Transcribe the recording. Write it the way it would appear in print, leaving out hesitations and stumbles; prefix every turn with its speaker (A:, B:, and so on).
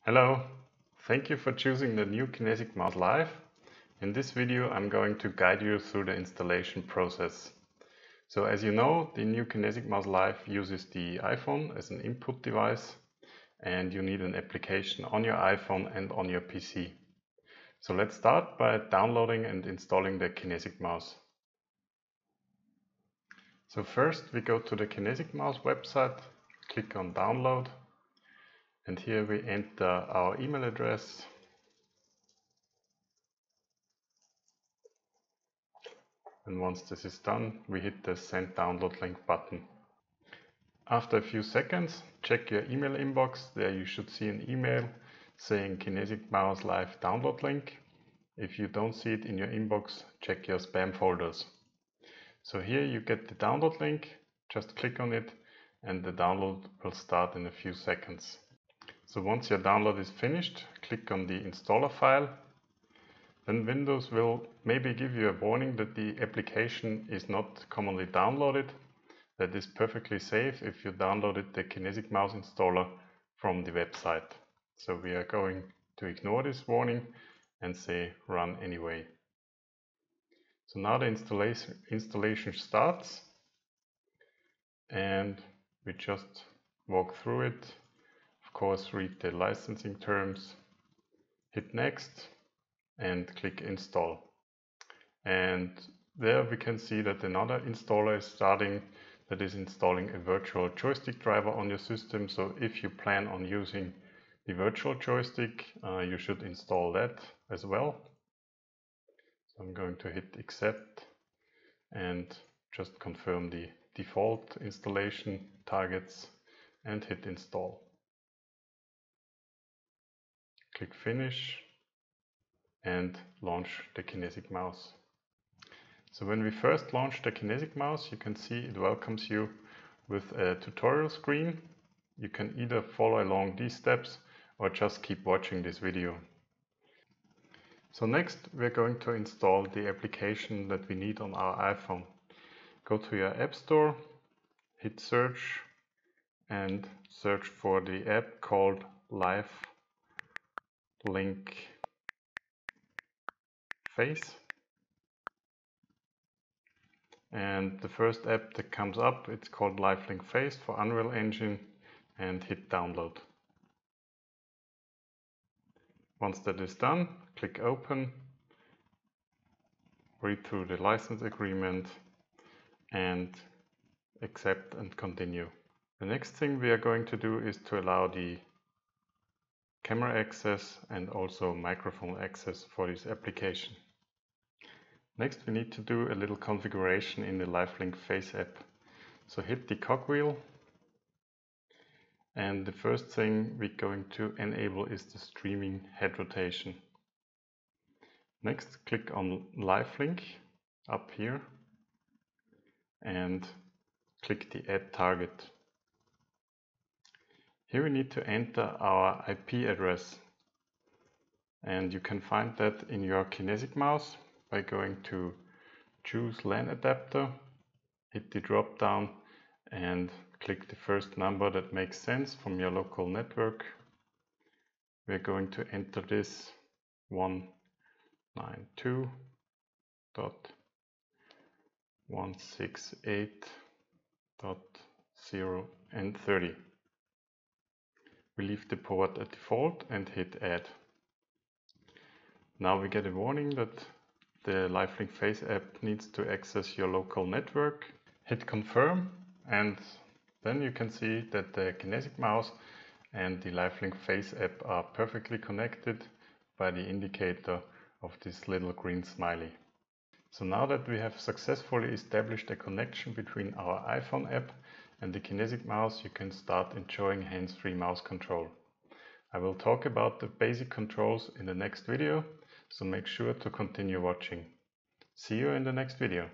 A: Hello, thank you for choosing the new Kinetic Mouse Live. In this video I'm going to guide you through the installation process. So as you know, the new Kinetic Mouse Live uses the iPhone as an input device and you need an application on your iPhone and on your PC. So let's start by downloading and installing the Kinetic Mouse. So first we go to the Kinetic Mouse website, click on download. And here we enter our email address. And once this is done, we hit the send download link button. After a few seconds, check your email inbox. There you should see an email saying Kinetic Mouse Live download link. If you don't see it in your inbox, check your spam folders. So here you get the download link, just click on it and the download will start in a few seconds. So once your download is finished, click on the installer file. Then Windows will maybe give you a warning that the application is not commonly downloaded. That is perfectly safe if you downloaded the Kinetic Mouse installer from the website. So we are going to ignore this warning and say run anyway. So now the installation starts and we just walk through it. Of course, read the licensing terms, hit next and click install. And there we can see that another installer is starting, that is installing a virtual joystick driver on your system. So if you plan on using the virtual joystick, you should install that as well. So I'm going to hit accept and just confirm the default installation targets and hit install. Click finish and launch the Kinetic Mouse. So when we first launch the Kinetic Mouse, you can see it welcomes you with a tutorial screen. You can either follow along these steps or just keep watching this video. So next we're going to install the application that we need on our iPhone. Go to your App Store, hit search and search for the app called Live Link Face. And the first app that comes up, it's called Live Link Face for Unreal Engine, and hit download. Once that is done, click open, read through the license agreement and accept and continue. The next thing we are going to do is to allow the camera access and also microphone access for this application. Next we need to do a little configuration in the Live Link Face app. So hit the cogwheel and the first thing we're going to enable is the streaming head rotation. Next click on Live Link up here and click the add target. Here we need to enter our IP address and you can find that in your Kinetic Mouse by going to choose LAN adapter, hit the drop down and click the first number that makes sense from your local network. We're going to enter this 192.168.0 and 30. We leave the port at default and hit add. Now we get a warning that the Live Link Face app needs to access your local network. Hit confirm and then you can see that the Kinetic Mouse and the Live Link Face app are perfectly connected by the indicator of this little green smiley. So now that we have successfully established a connection between our iPhone app and the Kinetic Mouse, you can start enjoying hands-free mouse control. I will talk about the basic controls in the next video, so make sure to continue watching. See you in the next video.